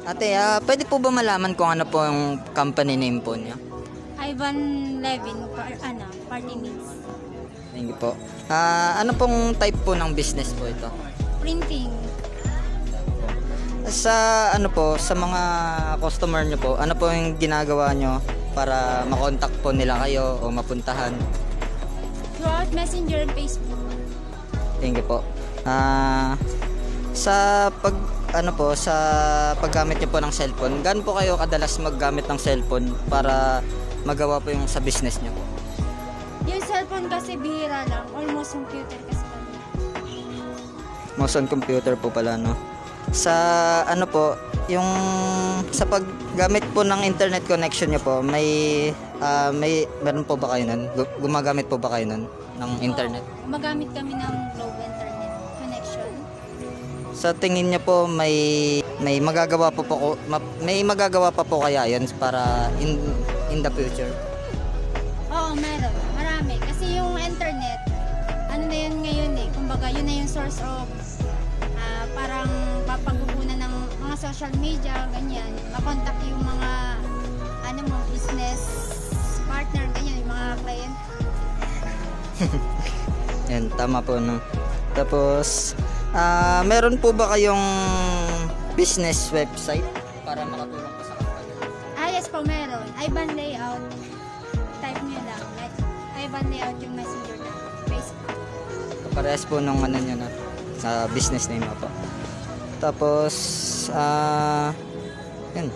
Ate, pwede po ba malaman kung ano po yung company name po niya? Ivan Levin, party mix. Thank you po. Ano pong type po ng business po ito? Printing. Sa ano po, sa mga customer nyo po, ano po yung ginagawa nyo para makontak po nila kayo o mapuntahan? Throughout Messenger and Facebook. Thank you po. Sa sa paggamit niyo po ng cellphone, gaano po kayo kadalas maggamit ng cellphone para magawa po yung sa business niyo po? Yung cellphone kasi bihira lang. Almost computer kasi kami. Mouse on computer po pala, no? Sa ano po, yung sa paggamit po ng internet connection niyo po, meron po ba kayo nun? Gumagamit po ba kayo nun ng internet? Oo, gumagamit kami ng Globe Internet connection. Sa tingin niyo po may magagawa pa po kaya 'yon para in the future? Oo, meron. Marami. Kasi yung internet, ano na yun ngayon eh. Kumbaga, yun na yung source of parang papagugunan ng mga social media, ganyan. Makontak yung mga business partner, ganyan, yung mga client. Yan, tama po, no? Tapos, meron po ba kayong business website para makatulong po sa company? Yes po, meron. Ivan Layout. Type nyo lang. Ivan Layout yung messenger na Facebook. Parehas po nung ano nyo na, sa business name po. Tapos, yun.